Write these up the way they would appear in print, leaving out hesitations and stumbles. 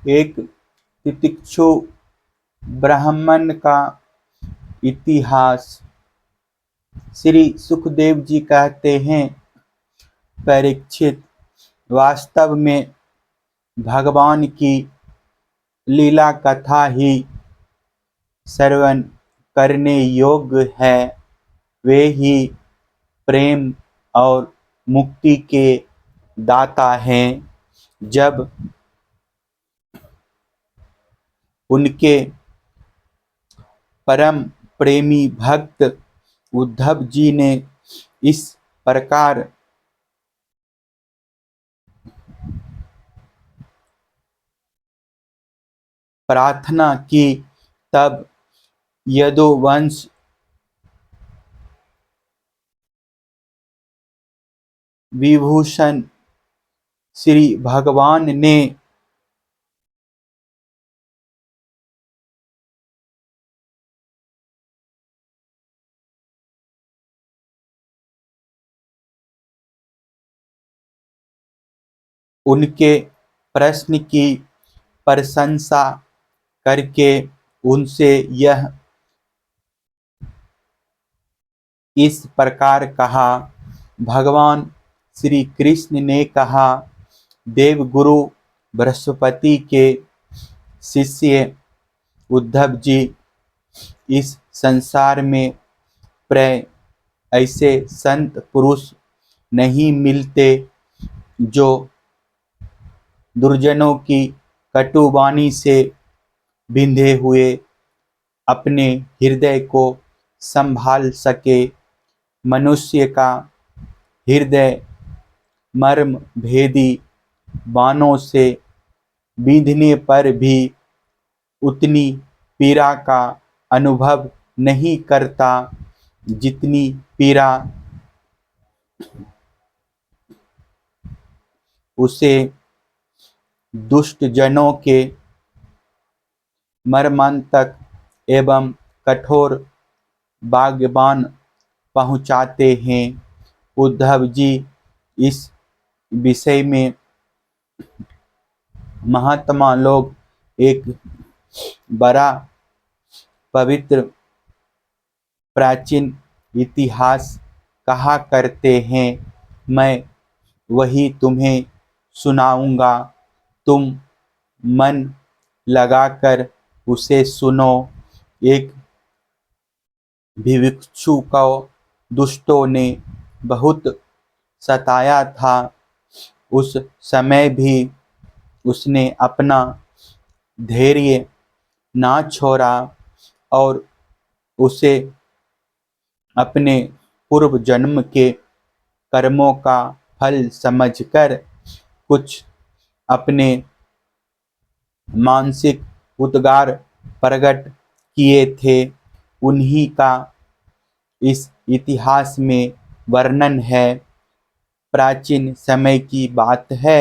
एक तितिक्षु ब्राह्मण का इतिहास। श्री सुखदेव जी कहते हैं, परीक्षित, वास्तव में भगवान की लीला कथा ही श्रवण करने योग्य है। वे ही प्रेम और मुक्ति के दाता हैं। जब उनके परम प्रेमी भक्त उद्धव जी ने इस प्रकार प्रार्थना की, तब यदुवंश विभूषण श्री भगवान ने उनके प्रश्न की प्रशंसा करके उनसे यह इस प्रकार कहा। भगवान श्री कृष्ण ने कहा, देवगुरु बृहस्पति के शिष्य उद्धव जी, इस संसार में प्राय ऐसे संत पुरुष नहीं मिलते जो दुर्जनों की कटुवाणी से बिंधे हुए अपने हृदय को संभाल सके। मनुष्य का हृदय मर्म भेदी बाणों से बिंधने पर भी उतनी पीड़ा का अनुभव नहीं करता जितनी पीड़ा उसे दुष्ट जनों के मर्मांतक एवं कठोर बागबान पहुंचाते हैं। उद्धव जी इस विषय में महात्मा लोग एक बड़ा पवित्र प्राचीन इतिहास कहा करते हैं। मैं वही तुम्हें सुनाऊंगा, तुम मन लगाकर उसे सुनो। एक भिक्षु को दुष्टों ने बहुत सताया था। उस समय भी उसने अपना धैर्य ना छोड़ा और उसे अपने पूर्व जन्म के कर्मों का फल समझकर कुछ अपने मानसिक उद्गार प्रकट किए थे। उन्हीं का इस इतिहास में वर्णन है। प्राचीन समय की बात है।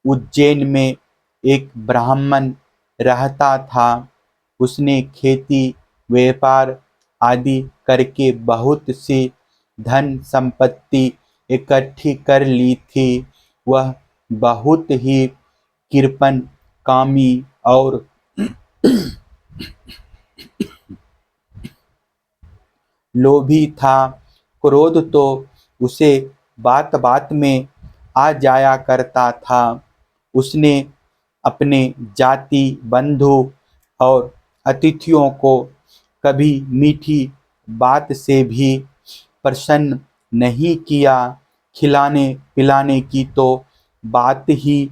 उज्जैन में एक ब्राह्मण रहता था। उसने खेती व्यापार आदि करके बहुत सी धन संपत्ति इकट्ठी कर ली थी। वह बहुत ही कृपण, कामी और लोभी था। क्रोध तो उसे बात बात में आ जाया करता था। उसने अपने जाति बंधु और अतिथियों को कभी मीठी बात से भी प्रसन्न नहीं किया। खिलाने पिलाने की तो बात ही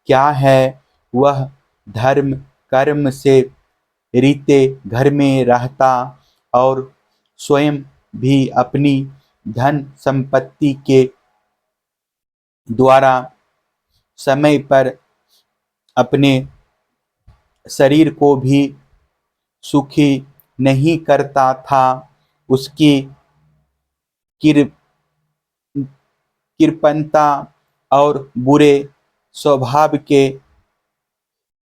क्या है। वह धर्म कर्म से रीते घर में रहता और स्वयं भी अपनी धन संपत्ति के द्वारा समय पर अपने शरीर को भी सुखी नहीं करता था। उसकी कृपणता और बुरे स्वभाव के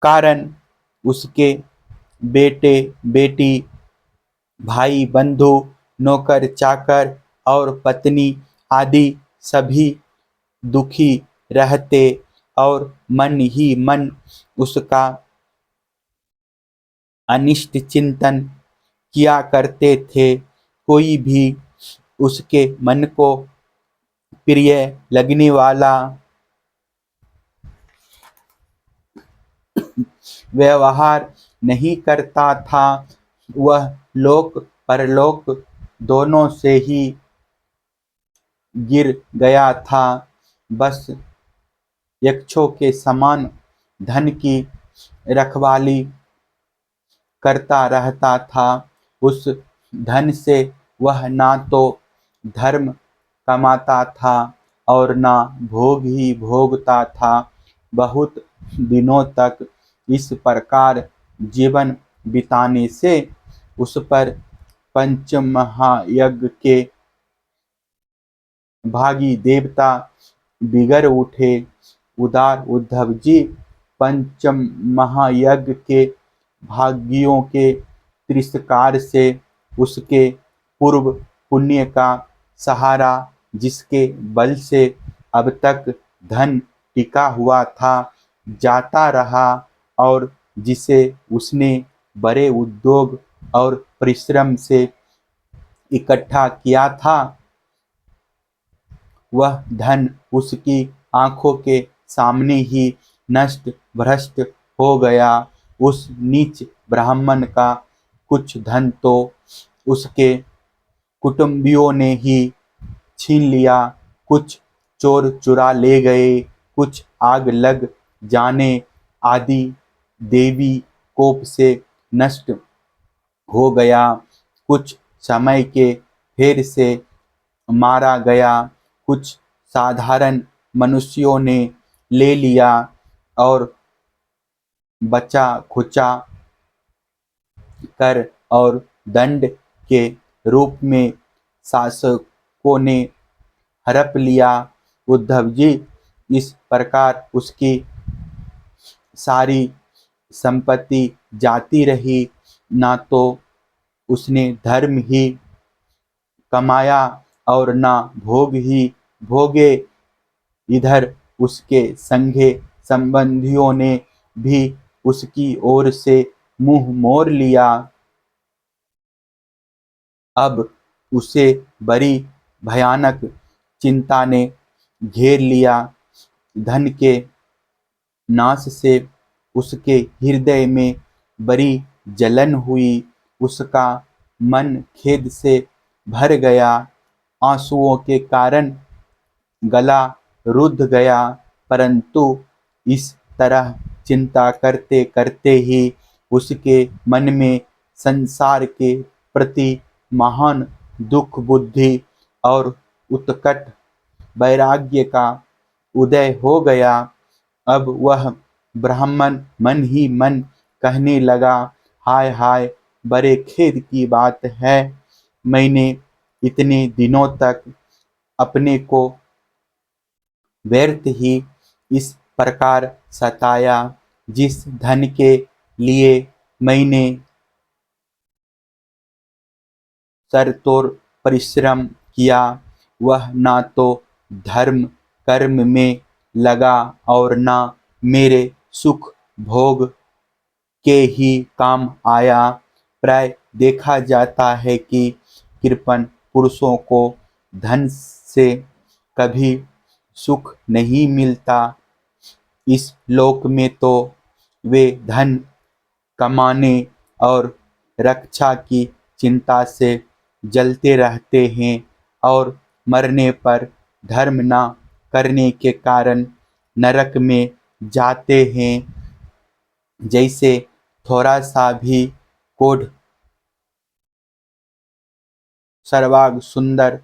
कारण उसके बेटे बेटी, भाई बंधु, नौकर चाकर और पत्नी आदि सभी दुखी रहते। और मन ही मन उसका अनिष्ट चिंतन किया करते थे। कोई भी उसके मन को प्रिय लगने वाला व्यवहार नहीं करता था। वह लोक परलोक दोनों से ही गिर गया था। बस यक्षों के समान धन की रखवाली करता रहता था। उस धन से वह ना तो धर्म कमाता था और ना भोग ही भोगता था। बहुत दिनों तक इस प्रकार जीवन बिताने से उस पर पंचमहायज्ञ के भागी देवता बिगड़ उठे। उदार उद्धव जी पंचम महायज्ञ के भागियों के तिरस्कार से उसके पूर्व पुण्य का सहारा, जिसके बल से अब तक धन टिका हुआ था, जाता रहा और जिसे उसने बड़े उद्योग और परिश्रम से इकट्ठा किया था, वह धन उसकी आंखों के सामने ही नष्ट भ्रष्ट हो गया। उस नीच ब्राह्मण का कुछ धन तो उसके कुटुंबियों ने ही छीन लिया, कुछ चोर चुरा ले गए, कुछ आग लग जाने आदि देवी कोप से नष्ट हो गया, कुछ समय के फेर से मारा गया, कुछ साधारण मनुष्यों ने ले लिया और बचा खुचा कर और दंड के रूप में शासकों ने हड़प लिया। उद्धव जी इस प्रकार उसकी सारी संपत्ति जाती रही, ना तो उसने धर्म ही कमाया और ना भोग ही भोगे। इधर उसके संगे संबंधियों ने भी उसकी ओर से मुंह मोड़ लिया। अब उसे बड़ी भयानक चिंता ने घेर लिया। धन के नाश से उसके हृदय में बड़ी जलन हुई। उसका मन खेद से भर गया। आंसुओं के कारण गला रुद्ध गया, परंतु इस तरह चिंता करते करते ही उसके मन में संसार के प्रति महान दुख बुद्धि और उत्कट वैराग्य का उदय हो गया। अब वह ब्राह्मण मन ही मन कहने लगा, हाय हाय, बड़े खेद की बात है, मैंने इतने दिनों तक अपने को व्यर्थ ही इस प्रकार सताया। जिस धन के लिए मैंने सरतोड़ परिश्रम किया, वह ना तो धर्म कर्म में लगा और ना मेरे सुख भोग के ही काम आया। प्राय देखा जाता है कि कृपण पुरुषों को धन से कभी सुख नहीं मिलता। इस लोक में तो वे धन कमाने और रक्षा की चिंता से जलते रहते हैं और मरने पर धर्म न करने के कारण नरक में जाते हैं। जैसे थोड़ा सा भी कोढ़ सर्वांग सुंदर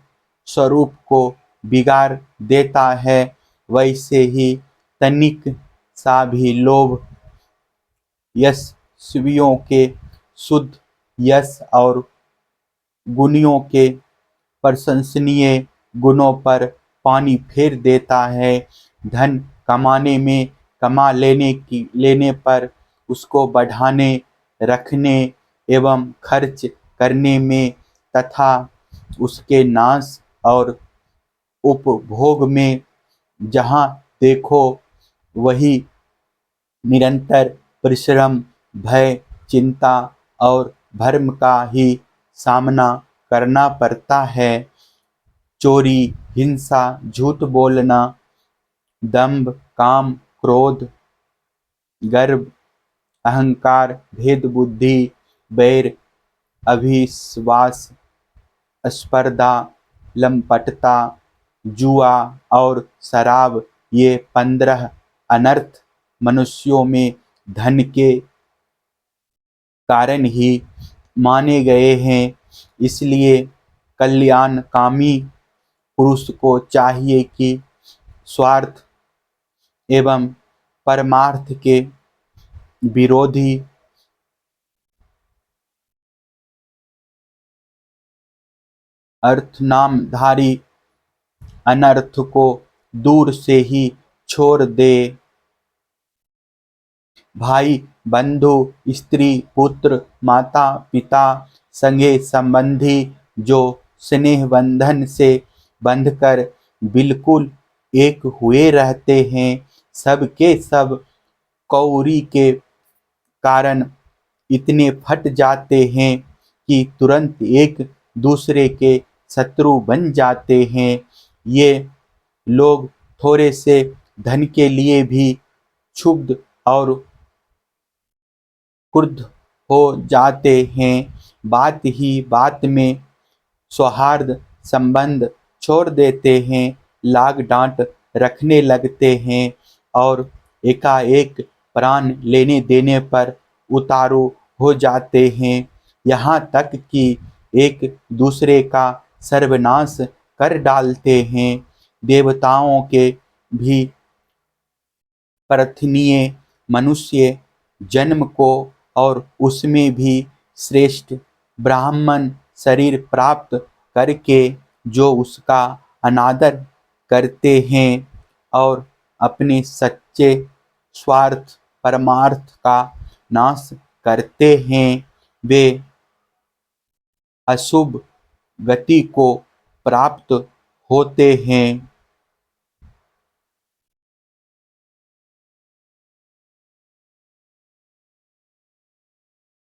स्वरूप को बिगाड़ देता है, वैसे ही तनिक सा भी लोभ यशस्वियों के शुद्ध यश और गुणियों के प्रशंसनीय गुणों पर पानी फेर देता है। धन कमाने में लेने पर उसको बढ़ाने, रखने एवं खर्च करने में तथा उसके नाश और उपभोग में जहाँ देखो वही निरंतर परिश्रम, भय, चिंता और भ्रम का ही सामना करना पड़ता है। चोरी, हिंसा, झूठ बोलना, दंभ, काम, क्रोध, गर्व, अहंकार, भेद बुद्धि, बैर, अविश्वास, स्पर्धा, लंपटता, जुआ और शराब, ये 15 अनर्थ मनुष्यों में धन के कारण ही माने गए हैं। इसलिए कल्याणकामी पुरुष को चाहिए कि स्वार्थ एवं परमार्थ के विरोधी अर्थनामधारी अनर्थ को दूर से ही छोड़ दे। भाई, बंधु, स्त्री, पुत्र, माता, पिता, संगे संबंधी जो स्नेह बंधन से बंधकर बिल्कुल एक हुए रहते हैं, सब के सब कौरी के कारण इतने फट जाते हैं कि तुरंत एक दूसरे के शत्रु बन जाते हैं। ये लोग थोड़े से धन के लिए भी क्षुब्ध और क्रुद्ध हो जाते हैं। बात ही बात में सौहार्द संबंध छोड़ देते हैं, लाग डांट रखने लगते हैं और एकाएक प्राण लेने देने पर उतारू हो जाते हैं। यहाँ तक कि एक दूसरे का सर्वनाश कर डालते हैं। देवताओं के भी प्रार्थनीय मनुष्य जन्म को और उसमें भी श्रेष्ठ ब्राह्मण शरीर प्राप्त करके जो उसका अनादर करते हैं और अपने सच्चे स्वार्थ परमार्थ का नाश करते हैं, वे अशुभ गति को प्राप्त होते हैं।